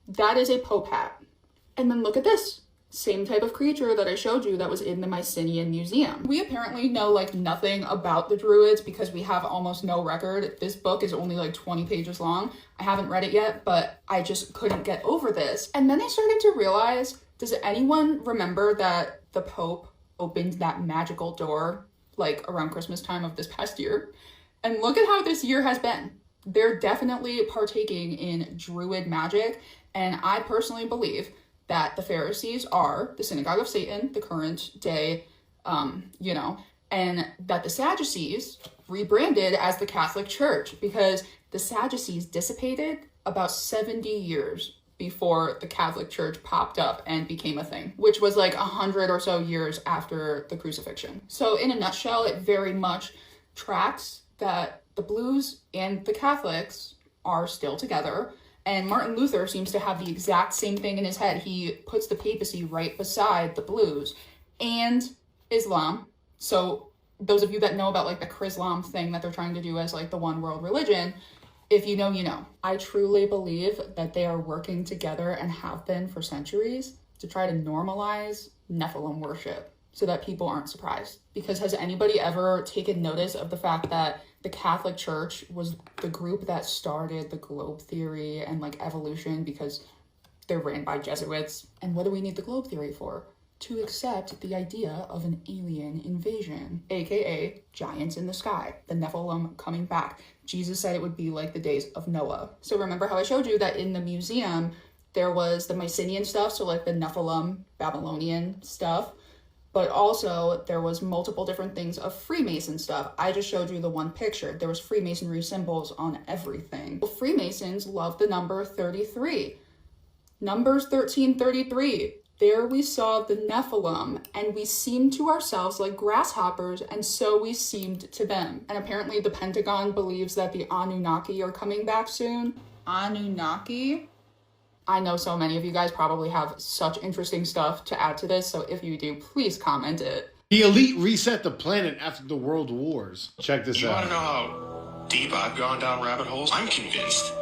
That is a Pope hat. And then look at this. Same type of creature that I showed you that was in the Mycenaean Museum. We apparently know like nothing about the Druids because we have almost no record. This book is only like 20 pages long. I haven't read it yet, but I just couldn't get over this. And then I started to realize, does anyone remember that the Pope opened that magical door like around Christmas time of this past year? And look at how this year has been. They're definitely partaking in Druid magic, and I personally believe that the Pharisees are the synagogue of Satan, the current day, and that the Sadducees rebranded as the Catholic Church because the Sadducees dissipated about 70 years before the Catholic Church popped up and became a thing, which was like 100 or so years after the crucifixion. So in a nutshell, it very much tracks that the Blues and the Catholics are still together. And Martin Luther seems to have the exact same thing in his head. He puts the papacy right beside the Blues and Islam. So those of you that know about like the Chrislam thing that they're trying to do as like the one world religion, if you know, you know. I truly believe that they are working together and have been for centuries to try to normalize Nephilim worship so that people aren't surprised. Because has anybody ever taken notice of the fact that the Catholic Church was the group that started the globe theory and like evolution because they're ran by Jesuits? And what do we need the globe theory for? To accept the idea of an alien invasion, aka giants in the sky, the Nephilim coming back. Jesus said it would be like the days of Noah. So remember how I showed you that in the museum, there was the Mycenaean stuff, so like the Nephilim, Babylonian stuff, but also there was multiple different things of Freemason stuff. I just showed you the one picture. There was Freemasonry symbols on everything. Well, Freemasons love the number 33. Numbers 1333. There we saw the Nephilim, and we seemed to ourselves like grasshoppers, and so we seemed to them. And apparently the Pentagon believes that the Anunnaki are coming back soon. Anunnaki? I know so many of you guys probably have such interesting stuff to add to this, so if you do, please comment it. The elite reset the planet after the world wars. Check this out. You want to know how deep I've gone down rabbit holes? I'm convinced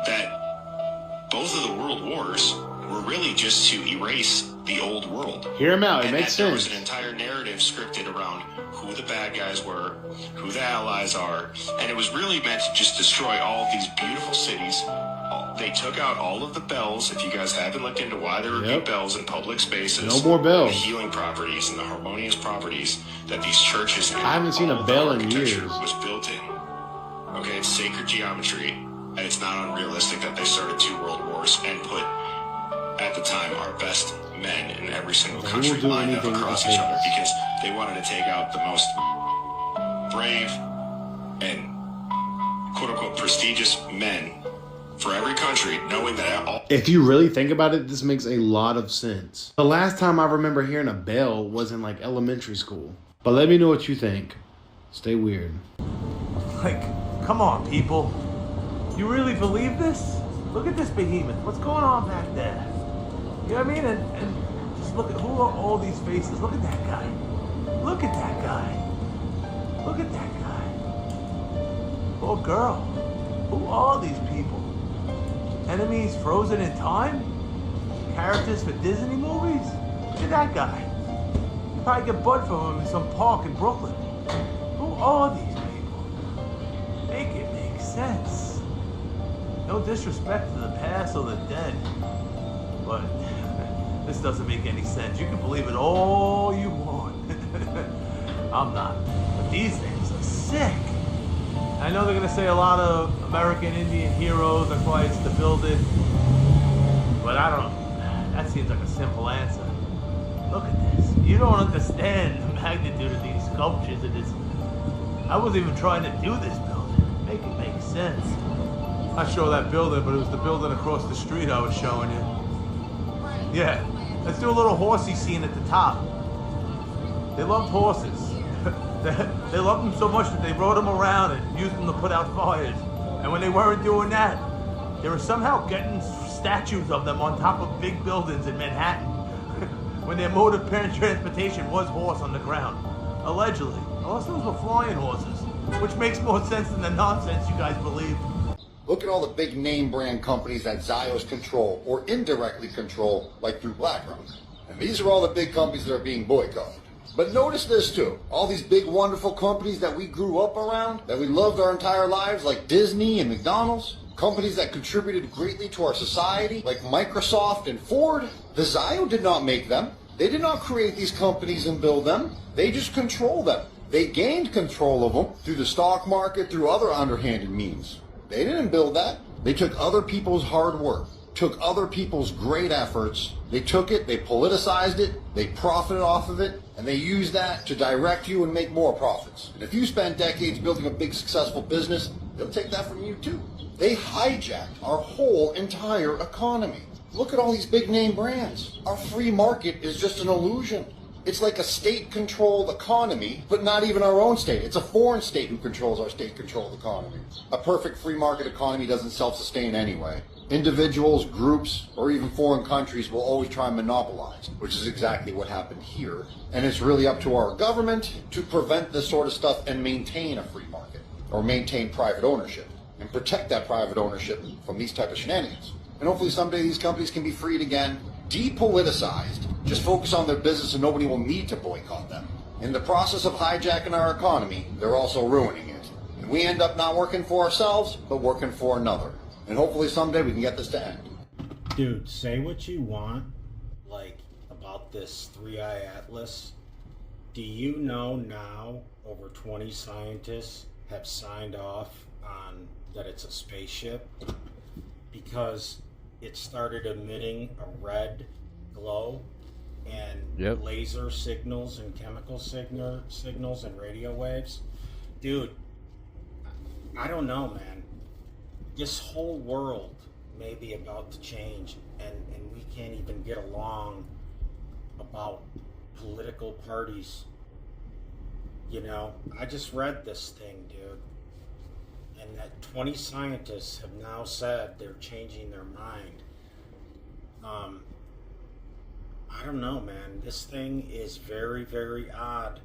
that both of the world wars were really just to erase the old world. Hear him out, it makes sense. There was an entire narrative scripted around who the bad guys were, who the allies are, and it was really meant to just destroy all of these beautiful cities. They took out all of the bells, if you guys haven't looked into why there would be bells in public spaces. No more bells. The healing properties and the harmonious properties that these churches and I haven't seen a bell in years. Was built in. Okay, it's sacred geometry, and it's not unrealistic that they started 2 world wars and put, at the time, our best men in every single country lined up across each other because they wanted to take out the most brave and quote-unquote prestigious men for every country, knowing that all... If you really think about it, this makes a lot of sense. The last time I remember hearing a bell was in like elementary school. But let me know what you think. Stay weird. Like, come on, people. You really believe this? Look at this behemoth. What's going on back there? You know what I mean? And just look at, who are all these faces? Look at that guy. Look at that guy. Look at that guy. Or girl. Who are these people? Enemies frozen in time? Characters for Disney movies? Look at that guy. You probably get butt from him in some park in Brooklyn. Who are these people? Make it make sense. No disrespect to the past or the dead, but this doesn't make any sense. You can believe it all you want. I'm not. But these things are sick. I know they're going to say a lot of American Indian heroes, that's why it's to build it. But I don't know. That seems like a simple answer. Look at this. You don't understand the magnitude of these sculptures and this. I wasn't even trying to do this building. Make it make sense. I show that building, but it was the building across the street I was showing you. Yeah, Let's do a little horsey scene at the top. They loved horses. They loved them so much that they rode them around and used them to put out fires. And when they weren't doing that, they were somehow getting statues of them on top of big buildings in Manhattan. When their mode of transportation was horse on the ground. Allegedly. Unless those were flying horses. Which makes more sense than the nonsense you guys believe. Look at all the big name brand companies that Zios control or indirectly control, like through BlackRock. And these are all the big companies that are being boycotted. But notice this too. All these big wonderful companies that we grew up around, that we loved our entire lives, like Disney and McDonald's, companies that contributed greatly to our society, like Microsoft and Ford, the Zio did not make them. They did not create these companies and build them. They just control them. They gained control of them through the stock market, through other underhanded means. They didn't build that. They took other people's hard work, took other people's great efforts. They took it, they politicized it, they profited off of it, and they used that to direct you and make more profits. And if you spend decades building a big successful business, they'll take that from you too. They hijacked our whole entire economy. Look at all these big name brands. Our free market is just an illusion. It's like a state-controlled economy, but not even our own state. It's a foreign state who controls our state-controlled economy. A perfect free market economy doesn't self-sustain anyway. Individuals, groups, or even foreign countries will always try and monopolize, which is exactly what happened here. And it's really up to our government to prevent this sort of stuff and maintain a free market, or maintain private ownership, and protect that private ownership from these type of shenanigans. And hopefully someday these companies can be freed again, depoliticized, just focus on their business and nobody will need to boycott them. In the process of hijacking our economy, they're also ruining it. And we end up not working for ourselves, but working for another. And hopefully someday we can get this to end. Dude, say what you want, like, about this 3-Eye Atlas. Do you know now over 20 scientists have signed off on that it's a spaceship? Because it started emitting a red glow and laser signals and chemical signals and radio waves. Dude, I don't know, man. This whole world may be about to change, and we can't even get along about political parties. You know, I just read this thing, dude. And that 20 scientists have now said they're changing their mind. I don't know, man. This thing is very, very odd.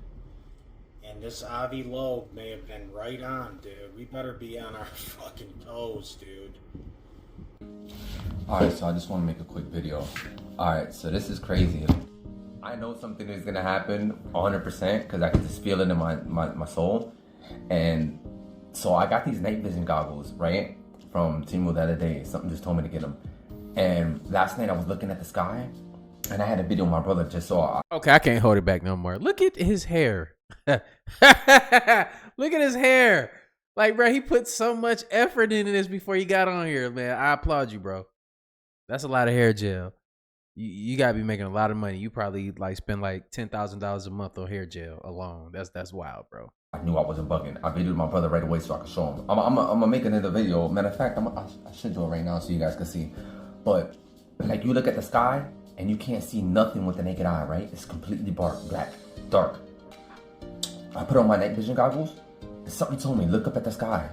And this Avi Loeb may have been right on, dude. We better be on our fucking toes, dude. Alright, so I just want to make a quick video. Alright, so this is crazy. I know something is going to happen 100% because I can just feel it in my soul. And so I got these night vision goggles, right? From Temu the other day. Something just told me to get them. And last night I was looking at the sky and I had a video my brother just saw. Okay, I can't hold it back no more. Look at his hair. Look at his hair. Like, bro, he put so much effort into this before he got on here, man. I applaud you, bro. That's a lot of hair gel. You gotta be making a lot of money. You probably like spend like $10,000 a month on hair gel alone. That's wild, bro. I knew I wasn't bugging. I videoed my brother right away so I could show him. I'm gonna make another video. Matter of fact, I should do it right now so you guys can see. But like, you look at the sky and you can't see nothing with the naked eye, right? It's completely dark. I put on my night vision goggles. Something told me, look up at the sky.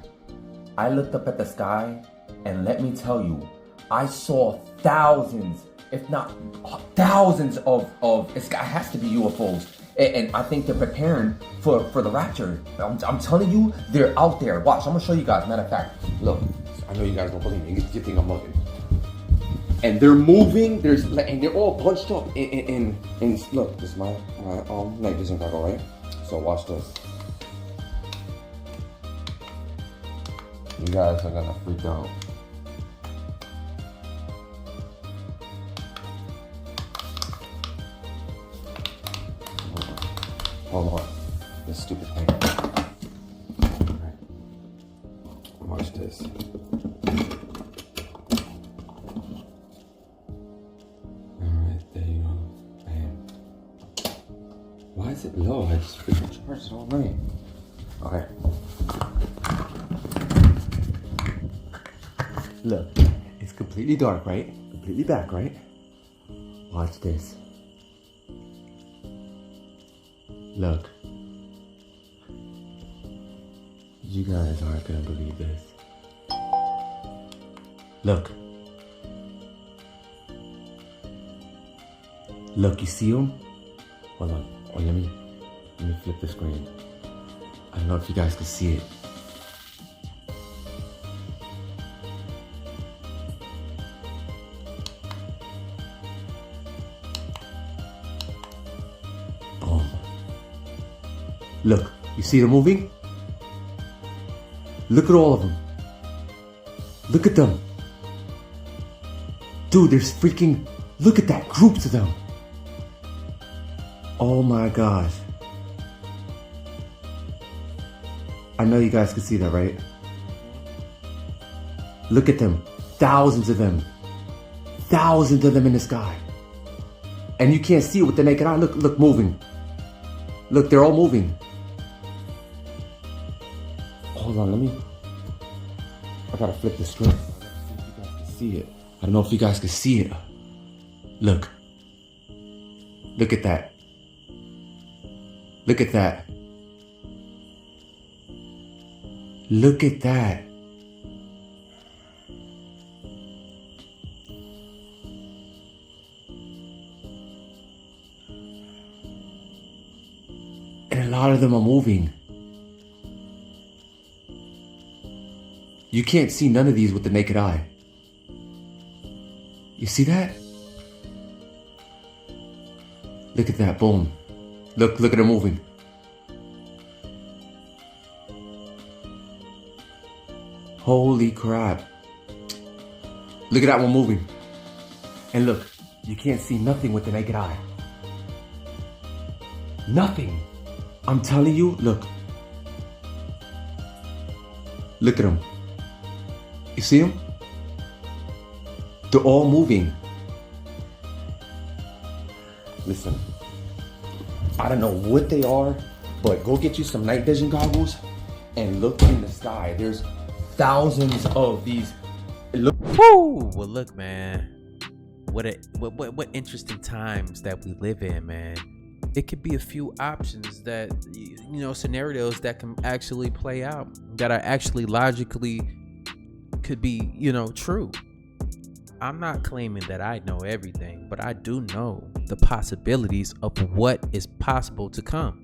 I looked up at the sky, and let me tell you, I saw thousands, if not thousands of it has to be UFOs. And I think they're preparing for the rapture. I'm telling you, they're out there. Watch, I'm gonna show you guys. Matter of fact, look, I know you guys don't believe me. You think I'm looking. And they're moving, and they're all bunched up. And look, this is my night vision goggle, right? So watch this. You guys are gonna freak out. Hold on. This stupid thing. Alright. Watch this. Alright, there you go. Bam. Why is it low? I just freaking charged it all night. Okay. Look, it's completely dark, right? Completely back, right? Watch this. Look. You guys aren't gonna believe this. Look. Look, you see him? Hold on. Oh, let me flip the screen. I don't know if you guys can see it. Boom. Look, you see them moving? Look at all of them. Look at them. Dude, there's freaking... Look at that, groups of them. Oh my gosh. I know you guys can see that, right? Look at them. Thousands of them. Thousands of them in the sky. And you can't see it with the naked eye. Look, moving. Look, they're all moving. Hold on, I gotta flip the screen. I don't know if you guys can see it. I don't know if you guys can see it. Look. Look at that. Look at that. Look at that. And a lot of them are moving. You can't see none of these with the naked eye. You see that? Look at that, boom. Look at them moving. Holy crap. Look at that one moving. And look, you can't see nothing with the naked eye. Nothing. I'm telling you, look. Look at them. You see them? They're all moving. Listen, I don't know what they are, but go get you some night vision goggles and look in the sky. There's thousands of these. Woo! Well, look, man. What interesting times that we live in, man. It could be a few options that, scenarios that can actually play out, that are actually logically could be, true. I'm not claiming that I know everything, but I do know the possibilities of what is possible to come.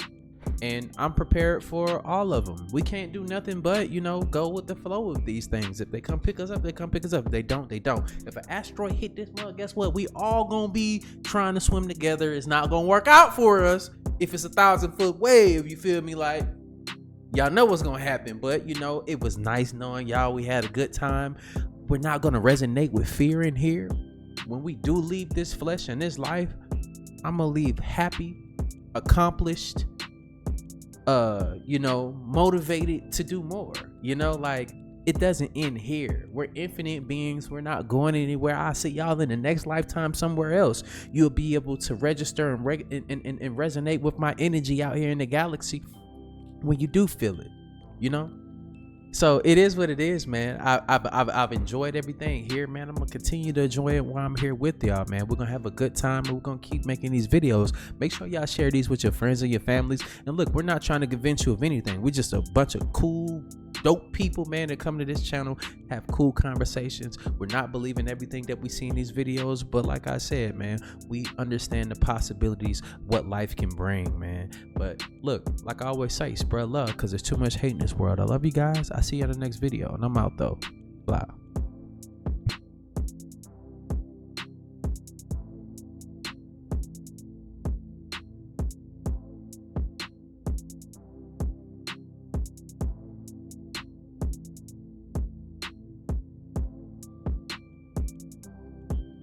And I'm prepared for all of them. We can't do nothing but, go with the flow of these things. If they come pick us up, they come pick us up. If they don't, they don't. If an asteroid hit this mug, guess what? We all gonna be trying to swim together. It's not gonna work out for us if it's a 1,000-foot wave. You feel me? Like, y'all know what's gonna happen. But, it was nice knowing y'all. We had a good time. We're not gonna resonate with fear in here. When we do leave this flesh and this life, I'm gonna leave happy, accomplished, motivated to do more. Like, it doesn't end here. We're infinite beings. We're not going anywhere. I'll see y'all in the next lifetime somewhere else. You'll be able to register and resonate with my energy out here in the galaxy when you do feel it, So it is what it is, man. I've enjoyed everything here, man. I'm gonna continue to enjoy it while I'm here with y'all, man. We're gonna have a good time, and we're gonna keep making these videos. Make sure y'all share these with your friends and your families. And look, we're not trying to convince you of anything. We're just a bunch of cool, dope people, man, that come to this channel, have cool conversations. We're not believing everything that we see in these videos, but like I said, man, we understand the possibilities, what life can bring, man. But look, like I always say, spread love, because there's too much hate in this world. I love you guys. I see you in the next video, and I'm out though. Blah.